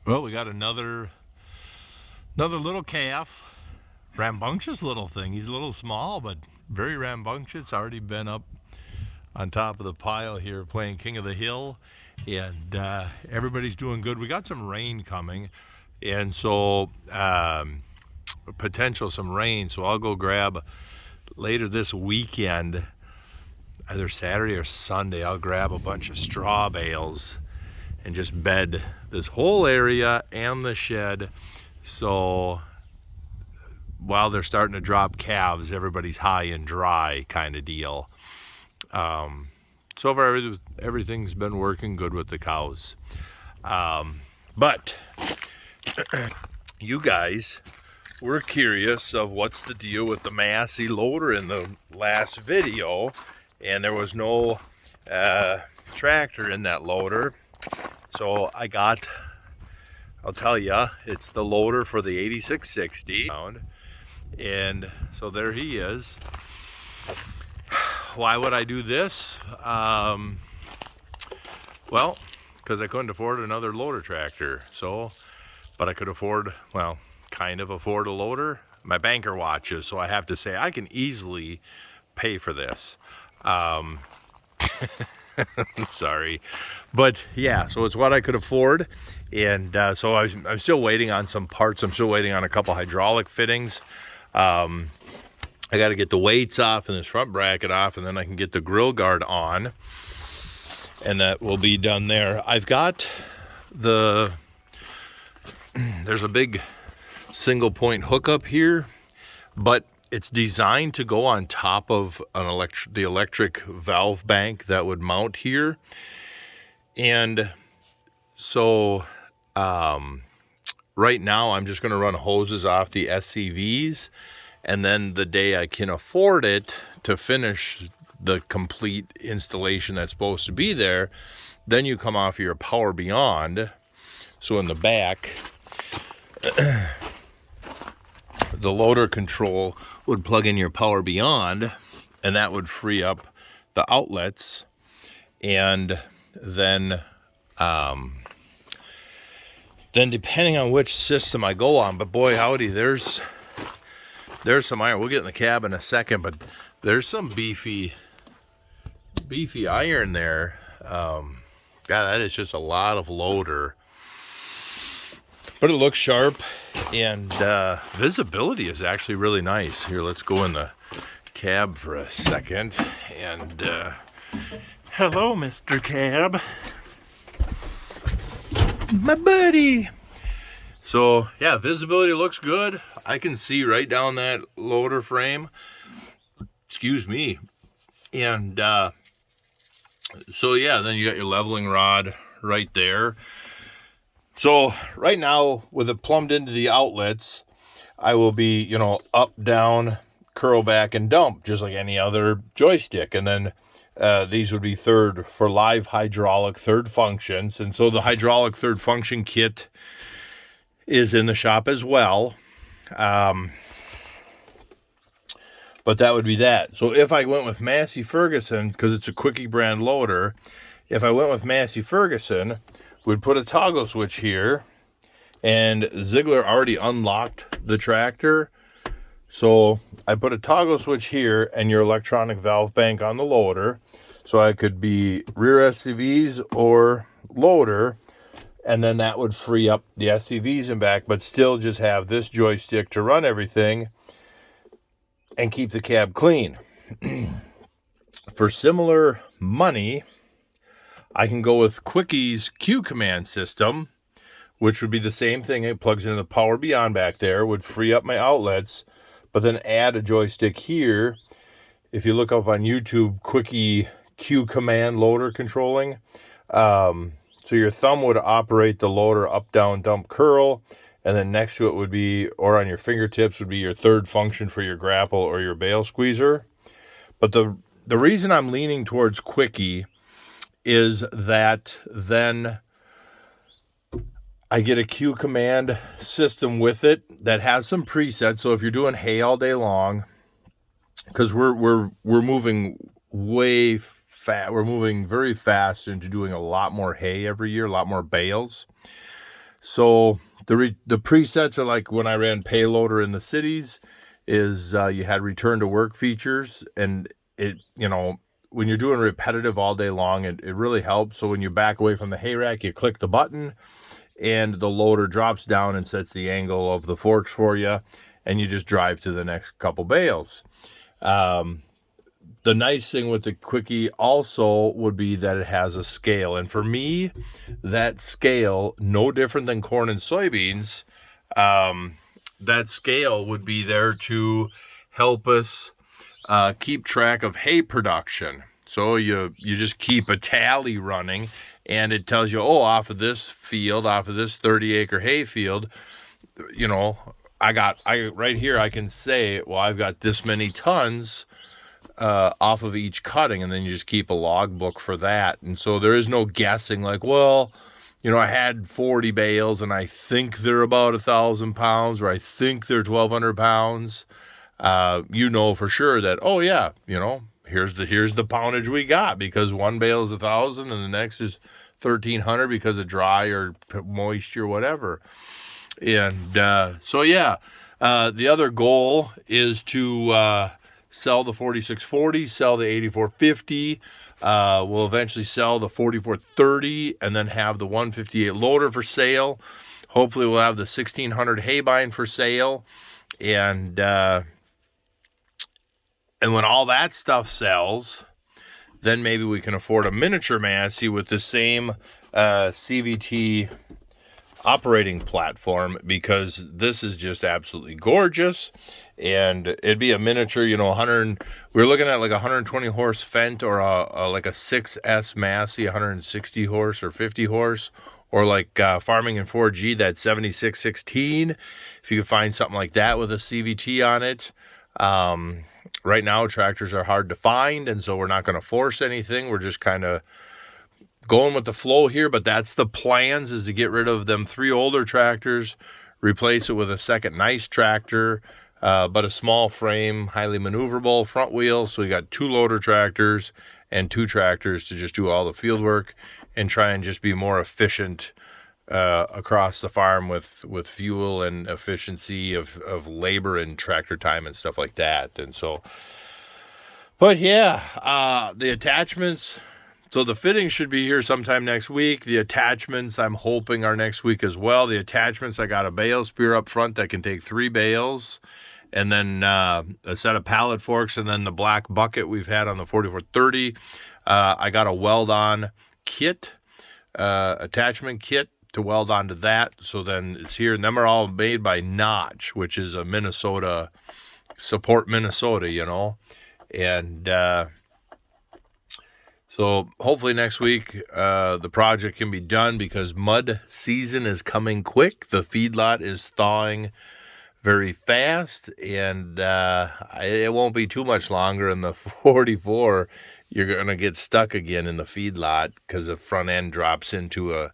Well, we got another little calf. Rambunctious little thing. He's a little small, but very rambunctious. Already been up on top of the pile here playing King of the Hill, and everybody's doing good. We got some rain coming, and so potential some rain. So I'll go grab later this weekend, either Saturday or Sunday. I'll grab a bunch of straw bales and just bed this whole area and the shed. So while they're starting to drop calves, everybody's high and dry kind of deal. So far, everything's been working good with the cows. But you guys were curious of what's the deal with the Massey loader in the last video, and there was no tractor in that loader. So I'll tell you, it's the loader for the 8660. And so there he is. Why would I do this? Well, because I couldn't afford another loader tractor. But I could kind of afford a loader. My banker watches, so I have to say I can easily pay for this. Sorry, but yeah, so it's what I could afford, and so I'm still waiting on some parts. I'm still waiting on a couple hydraulic fittings. I got to get the weights off and this front bracket off, and then I can get the grill guard on, and that will be done there. I've got there's a big single point hookup here, but it's designed to go on top of the electric valve bank that would mount here. And so right now I'm just going to run hoses off the SCVs, and then the day I can afford it to finish the complete installation that's supposed to be there, then you come off your Power Beyond. So in the back, the loader control would plug in your Power Beyond, and that would free up the outlets. And then depending on which system I go on, but boy howdy, there's some iron. We'll get in the cab in a second, but there's some beefy iron there. God, that is just a lot of loader. But it looks sharp, and visibility is actually really nice. Here, let's go in the cab for a second. And hello, Mr. Cab. My buddy. So, yeah, visibility looks good. I can see right down that loader frame. Excuse me. And so, yeah, then you got your leveling rod right there. So right now, with it plumbed into the outlets, I will be, up, down, curl back, and dump, just like any other joystick. And then these would be third for live hydraulic third functions. And so the hydraulic third function kit is in the shop as well. But that would be that. So if I went with Massey Ferguson, because it's a Quickie brand loader, if I went with Massey Ferguson, we'd put a toggle switch here, and Ziegler already unlocked the tractor. So I put a toggle switch here and your electronic valve bank on the loader. So I could be rear SCVs or loader, and then that would free up the SCVs and back, but still just have this joystick to run everything and keep the cab clean. For similar money, I can go with Quickie's Q command system, which would be the same thing. It plugs into the Power Beyond back there, would free up my outlets, but then add a joystick here. If you look up on YouTube, Quickie Q command loader controlling. So your thumb would operate the loader up, down, dump, curl, and then next to it would be, or on your fingertips, would be your third function for your grapple or your bale squeezer. But the reason I'm leaning towards Quickie is that then I get a Q command system with it that has some presets. So if you're doing hay all day long, because we're moving way fast, we're moving very fast into doing a lot more hay every year, a lot more bales. So the presets are like when I ran payloader in the cities, is you had return to work features, and it, when you're doing repetitive all day long, it really helps. So when you back away from the hay rack, you click the button and the loader drops down and sets the angle of the forks for you, and you just drive to the next couple bales. The nice thing with the Quickie also would be that it has a scale. And for me, that scale, no different than corn and soybeans, that scale would be there to help us keep track of hay production. So you just keep a tally running, and it tells you, off of this field, off of this 30-acre hay field, I right here I can say, well, I've got this many tons off of each cutting, and then you just keep a logbook for that. And so there is no guessing like, well, I had 40 bales and I think they're about 1,000 pounds, or I think they're 1,200 pounds. For sure that, here's the poundage we got, because one bale is 1,000 and the next is 1,300 because of dry or moisture, whatever. And the other goal is to sell the 4640, sell the 8450. We'll eventually sell the 4430 and then have the 158 loader for sale. Hopefully we'll have the 1600 haybine for sale. And when all that stuff sells, then maybe we can afford a miniature Massey with the same CVT operating platform, because this is just absolutely gorgeous. And it'd be a miniature, we're looking at like 120 horse Fendt, or like a 6S Massey, 160 horse or 50 horse, or like Farming in 4G, that 7616, if you could find something like that with a CVT on it. Right now tractors are hard to find, and so we're not going to force anything. We're just kind of going with the flow here, but that's the plans, is to get rid of them 3 older tractors, replace it with a second nice tractor, but a small frame, highly maneuverable front wheel. So we got 2 loader tractors and 2 tractors to just do all the field work and try and just be more efficient across the farm with fuel and efficiency of labor and tractor time and stuff like that. And so, but yeah, the attachments. So the fittings should be here sometime next week. The attachments, I'm hoping, are next week as well. The attachments, I got a bale spear up front that can take 3 bales, and then a set of pallet forks, and then the black bucket we've had on the 4430. I got a weld-on kit, attachment kit to weld onto that. So then it's here, and them are all made by Notch, which is a Minnesota, support Minnesota, and so hopefully next week the project can be done, because mud season is coming quick. The feedlot is thawing very fast, and it won't be too much longer in the 44. You're going to get stuck again in the feedlot because the front end drops into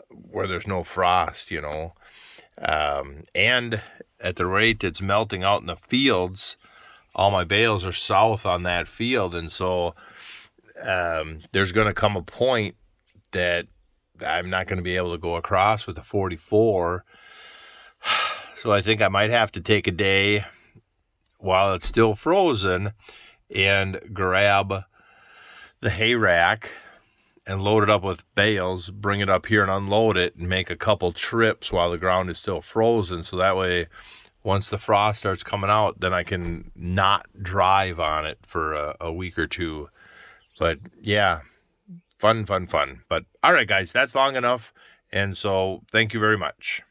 where there's no frost, and at the rate it's melting out in the fields, all my bales are south on that field, and so there's going to come a point that I'm not going to be able to go across with the 44. So I think I might have to take a day while it's still frozen and grab the hay rack and load it up with bales, bring it up here and unload it, and make a couple trips while the ground is still frozen. So that way, once the frost starts coming out, then I can not drive on it for a week or two. But yeah, fun. But all right, guys, that's long enough. And so thank you very much.